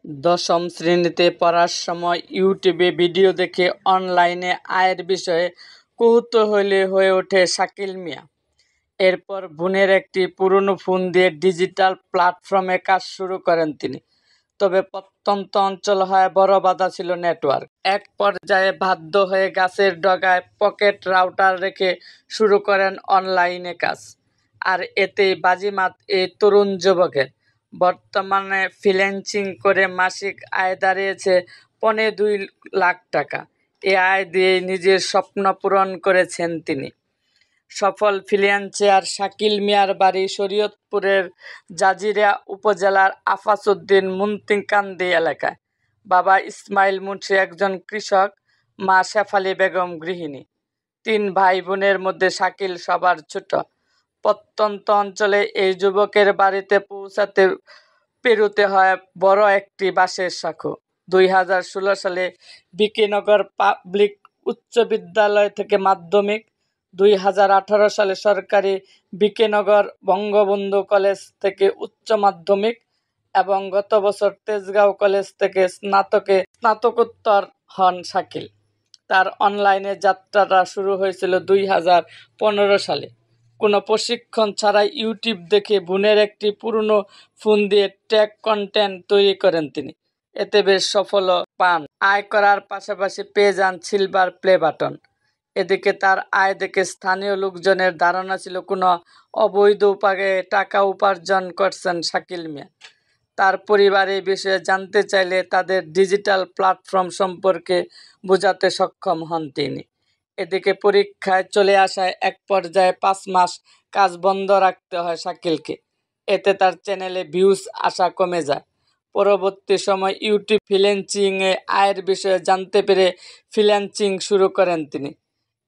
দশম শ্রেণীতে পড়ার সময় ইউটিউবে ভিডিও দেখে অনলাইনে আয়ের বিষয়ে কৌতূহলী হয়ে ওঠে শাকিল মিয়া। এরপর বোনের একটি পুরনো ফোন দিয়ে ডিজিটাল প্ল্যাটফর্মে কাজ শুরু করেন তিনি। তবে প্রত্যন্ত অঞ্চল হয় বড় বাধা ছিল নেটওয়ার্ক। এক পর্যায়ে বাধ্য হয়ে গাছের ডগায় পকেট রাউটার রেখে শুরু করেন অনলাইনে কাজ। আর এতেই বাজিমাত এই তরুণ যুবকের। বর্তমানে ফ্রিল্যান্সিং করে মাসিক আয় দাঁড়িয়েছে 2.25 লাখ টাকা। এ আয় দিয়ে নিজের স্বপ্ন পূরণ করেছেন তিনি। সফল ফ্রিল্যান্সার শাকিল মিয়ার বাড়ি শরীয়তপুরের জাজিরা উপজেলার আফাসউদ্দিন মুন্সিকান্দি এলাকায়। বাবা ইসমাইল মুন্সি একজন কৃষক, মা শেফালী বেগম গৃহিণী। 3 ভাই বোনের মধ্যে শাকিল সবার ছোট। প্রত্যন্ত অঞ্চলে এই যুবকের বাড়িতে পৌঁছাতে পেরোতে হয় বড় একটি বাসের সাঁকো। 2016 সালে বিকেনগর পাবলিক উচ্চ বিদ্যালয় থেকে মাধ্যমিক, 2018 সালে সরকারি বিকেনগর বঙ্গবন্ধু কলেজ থেকে উচ্চ মাধ্যমিক এবং গত বছর তেজগাঁও কলেজ থেকে স্নাতকোত্তর হন শাকিল। তার অনলাইনে যাত্রাটা শুরু হয়েছিল 2015 সালে। কোনো প্রশিক্ষণ ছাড়াই ইউটিউব দেখে বোনের একটি পুরনো ফোন দিয়ে টেক কন্টেন্ট তৈরি করেন তিনি। এতে বেশ সফলও পান। আয় করার পাশাপাশি পেয়ে যান সিলভার প্লে বাটন। এদিকে তার আয় দেখে স্থানীয় লোকজনের ধারণা ছিল কোনো অবৈধ উপায়ে টাকা উপার্জন করছেন শাকিল মিয়া। তার পরিবার এই বিষয়ে জানতে চাইলে তাদের ডিজিটাল প্ল্যাটফর্ম সম্পর্কে বোঝাতে সক্ষম হন তিনি। এদিকে পরীক্ষায় চলে আসায় এক পর্যায়ে 5 মাস কাজ বন্ধ রাখতে হয় শাকিলকে। এতে তার চ্যানেলে ভিউজ আসা কমে যায়। পরবর্তী সময় ইউটিউব ফ্রিল্যান্সিংয়ে আয়ের বিষয়ে জানতে পেরে ফ্রিল্যান্সিং শুরু করেন তিনি।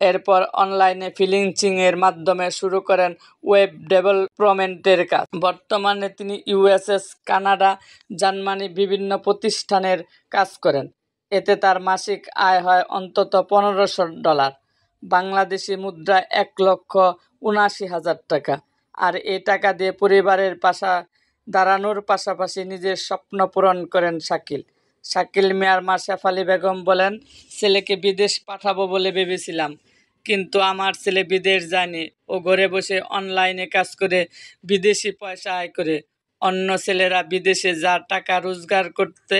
এরপর অনলাইনে ফ্রিল্যান্সিংয়ের মাধ্যমে শুরু করেন ওয়েব ডেভেলপমেন্টের কাজ। বর্তমানে তিনি ইউএস, কানাডা, জার্মানি বিভিন্ন প্রতিষ্ঠানের কাজ করেন। এতে তার মাসিক আয় হয় অন্তত $1500, বাংলাদেশি মুদ্রায় 1,79,000 টাকা। আর এই টাকা দিয়ে পরিবারের পাশে দাঁড়ানোর পাশাপাশি নিজের স্বপ্ন পূরণ করেন শাকিল। শাকিল মিয়ার মা শেফালী বেগম বলেন, ছেলেকে বিদেশ পাঠাবো বলে ভেবেছিলাম, কিন্তু আমার ছেলে বিদেশ যায়নি। ও ঘরে বসে অনলাইনে কাজ করে বিদেশি পয়সা আয় করে। অন্য ছেলেরা বিদেশে যা টাকা রোজগার করতে,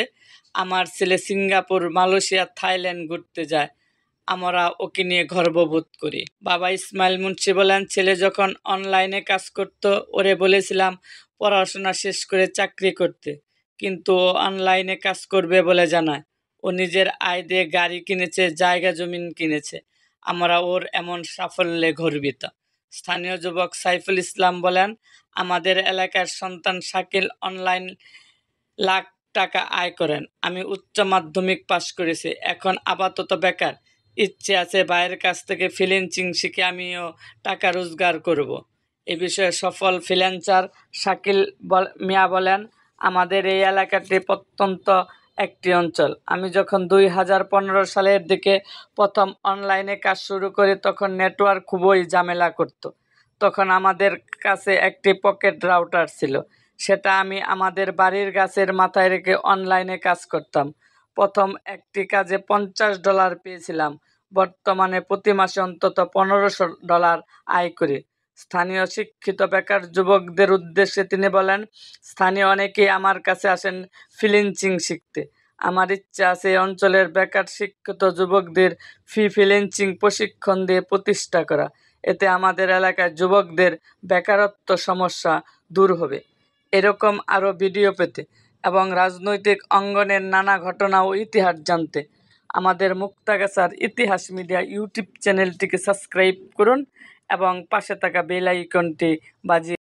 আমার ছেলে সিঙ্গাপুর, মালয়েশিয়া, থাইল্যান্ড ঘুরতে যায়। আমরা ওকে নিয়ে গর্ববোধ করি। বাবা ইসমাইল মুন্সি বলেন, ছেলে যখন অনলাইনে কাজ করত, ওরে বলেছিলাম পড়াশোনা শেষ করে চাকরি করতে, কিন্তু ও অনলাইনে কাজ করবে বলে জানায়। ও নিজের আয় দিয়ে গাড়ি কিনেছে, জায়গা জমিন কিনেছে। আমরা ওর এমন সাফল্যে গর্বিত। স্থানীয় যুবক সাইফুল ইসলাম বলেন, আমাদের এলাকার সন্তান শাকিল অনলাইন লাখ টাকা আয় করেন। আমি উচ্চ মাধ্যমিক পাশ করেছি, এখন আপাতত বেকার। ইচ্ছে আছে ভাইয়ের কাছ থেকে ফ্রিল্যান্সিং শিখে আমিও টাকা রোজগার করব। এ বিষয়ে সফল ফ্রিল্যান্সার শাকিল মিয়া বলেন, আমাদের এই এলাকাটি প্রত্যন্ত একটি অঞ্চল। আমি যখন 2015 সালের দিকে প্রথম অনলাইনে কাজ শুরু করি, তখন নেটওয়ার্ক খুবই ঝামেলা করত। তখন আমাদের কাছে একটি পকেট রাউটার ছিল। সেটা আমি আমাদের বাড়ির গাছের মাথায় রেখে অনলাইনে কাজ করতাম। প্রথম একটি কাজে $50 পেয়েছিলাম। বর্তমানে প্রতি মাসে অন্তত $1500 আয় করি। স্থানীয় শিক্ষিত বেকার যুবকদের উদ্দেশ্যে তিনি বলেন, স্থানীয় অনেকেই আমার কাছে আসেন ফ্রিল্যান্সিং শিখতে। আমার ইচ্ছা আছে এই অঞ্চলের বেকার শিক্ষিত যুবকদের ফ্রিল্যান্সিং প্রশিক্ষণ দিয়ে প্রতিষ্ঠা করা। এতে আমাদের এলাকায় যুবকদের বেকারত্ব সমস্যা দূর হবে। এরকম আরও ভিডিও পেতে এবং রাজনৈতিক অঙ্গনের নানা ঘটনা ও ইতিহাস জানতে আমাদের মুক্তাগাছার ইতিহাস মিডিয়া ইউটিউব চ্যানেলটিকে সাবস্ক্রাইব করুন এবং পাশে থাকা বেল আইকনটি বাজিয়ে